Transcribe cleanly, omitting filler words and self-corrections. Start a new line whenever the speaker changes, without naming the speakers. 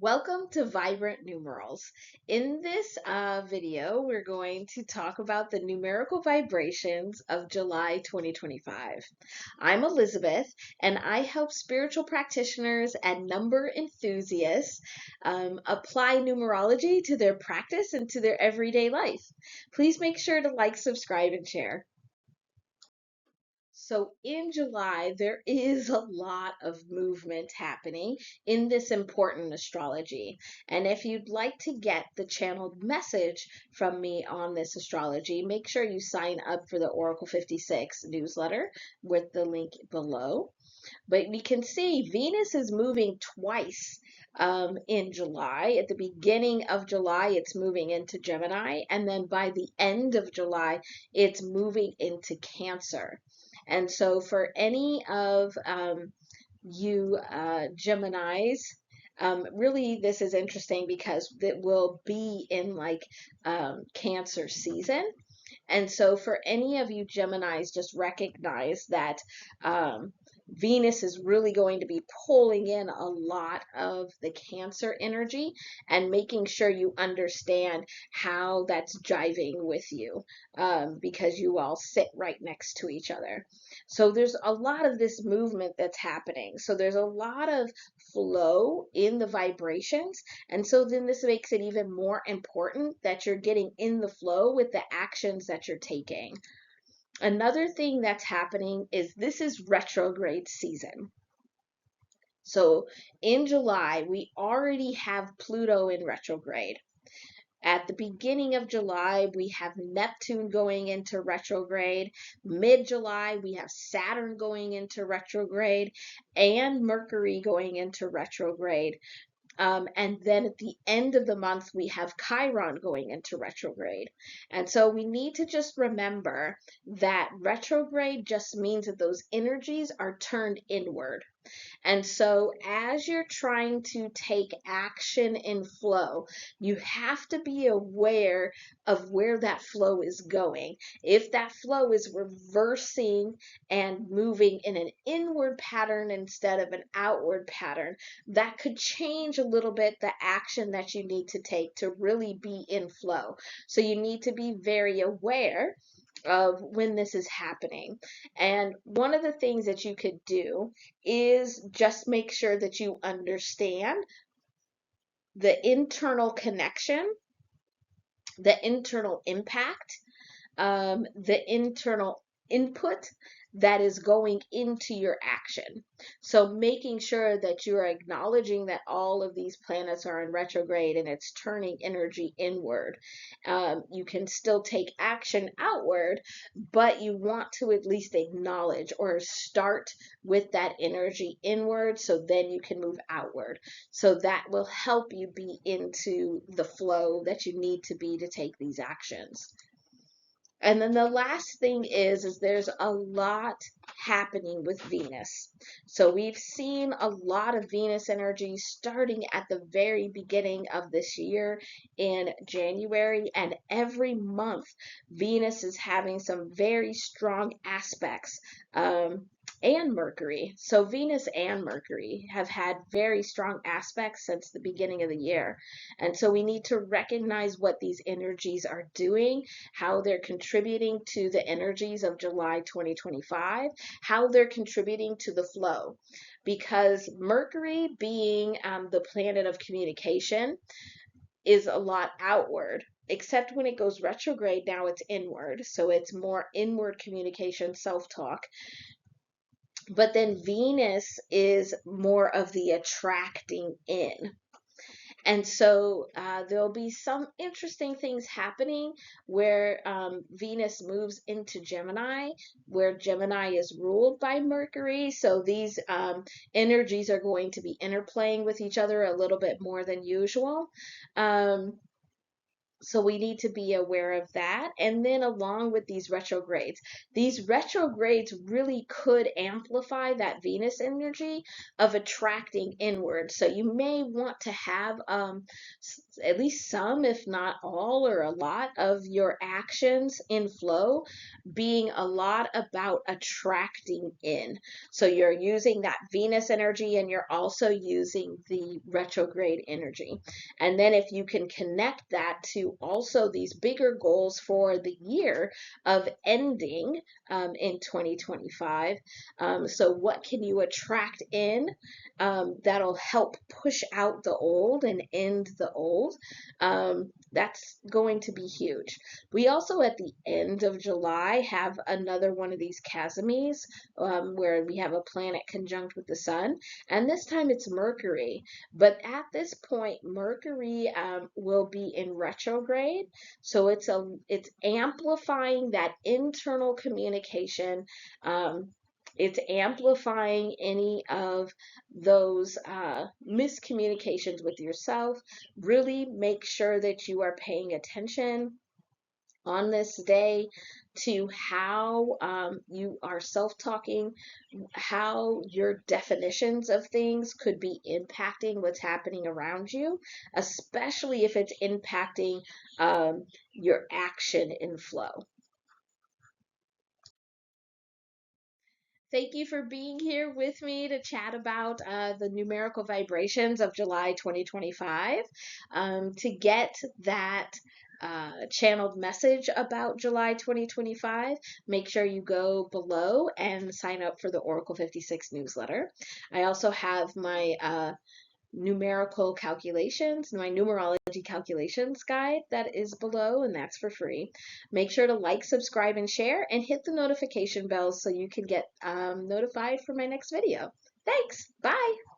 Welcome to Vibrant Numerals. In this video, we're going to talk about the numerical vibrations of July 2025. I'm Elizabeth, and I help spiritual practitioners and number enthusiasts apply numerology to their practice and to their everyday life. Please make sure to like, subscribe, and share. So in July, there is a lot of movement happening in this important astrology. And if you'd like to get the channeled message from me on this astrology, make sure you sign up for the Oracle 56 newsletter with the link below. But we can see Venus is moving twice in July. At the beginning of July, it's moving into Gemini, and then by the end of July, it's moving into Cancer. And so for any of you Geminis, really this is interesting because it will be in like Cancer season. And so for any of you Geminis, just recognize that Venus is really going to be pulling in a lot of the Cancer energy and making sure you understand how that's jiving with you because you all sit right next to each other. So there's a lot of this movement that's happening. So there's a lot of flow in the vibrations. And so then this makes it even more important that you're getting in the flow with the actions that you're taking. Another thing that's happening is this is retrograde season. So in July, we already have Pluto in retrograde. At the beginning of July, we have Neptune going into retrograde. Mid-July, we have Saturn going into retrograde and Mercury going into retrograde. And then at the end of the month, we have Chiron going into retrograde. And so we need to just remember that retrograde just means that those energies are turned inward. And so, as you're trying to take action in flow, you have to be aware of where that flow is going. If that flow is reversing and moving in an inward pattern instead of an outward pattern, that could change a little bit the action that you need to take to really be in flow. So, you need to be very aware of when this is happening. And one of the things that you could do is just make sure that you understand the internal connection, the internal impact, the internal input that is going into your action. So making sure that you're acknowledging that all of these planets are in retrograde and it's turning energy inward. You can still take action outward, but you want to at least acknowledge or start with that energy inward so then you can move outward. So that will help you be into the flow that you need to be to take these actions. And then the last thing is there's a lot happening with Venus. So we've seen a lot of Venus energy starting at the very beginning of this year in January, and every month Venus is having some very strong aspects. And Mercury. So Venus and Mercury have had very strong aspects since the beginning of the year. And so we need to recognize what these energies are doing, how they're contributing to the energies of July 2025, how they're contributing to the flow. Because Mercury, being the planet of communication, is a lot outward. Except when it goes retrograde, now it's inward. So it's more inward communication, self talk. But then Venus is more of the attracting in. And so there'll be some interesting things happening where Venus moves into Gemini, where Gemini is ruled by Mercury. So these energies are going to be interplaying with each other a little bit more than usual. So we need to be aware of that. And then along with these retrogrades really could amplify that Venus energy of attracting inward. So you may want to have at least some, if not all or a lot of your actions in flow being a lot about attracting in. So you're using that Venus energy and you're also using the retrograde energy. And then if you can connect that to also these bigger goals for the year of ending in 2025. So what can you attract in that'll help push out the old and end the old? That's going to be huge. We also at the end of July have another one of these chasmies where we have a planet conjunct with the sun, and this time it's Mercury. But at this point, Mercury will be in retrograde, so it's amplifying that internal communication. It's amplifying any of those miscommunications with yourself. Really make sure that you are paying attention on this day to how you are self-talking, how your definitions of things could be impacting what's happening around you, especially if it's impacting your action in flow. Thank you for being here with me to chat about the numerical vibrations of July 2025. To get that channeled message about July 2025, make sure you go below and sign up for the Oracle 56 newsletter. I also have my numerical calculations, my numerology calculations guide that is below, and that's for free. Make sure to like, subscribe, and share, and hit the notification bell so you can get notified for my next video. Thanks. Bye.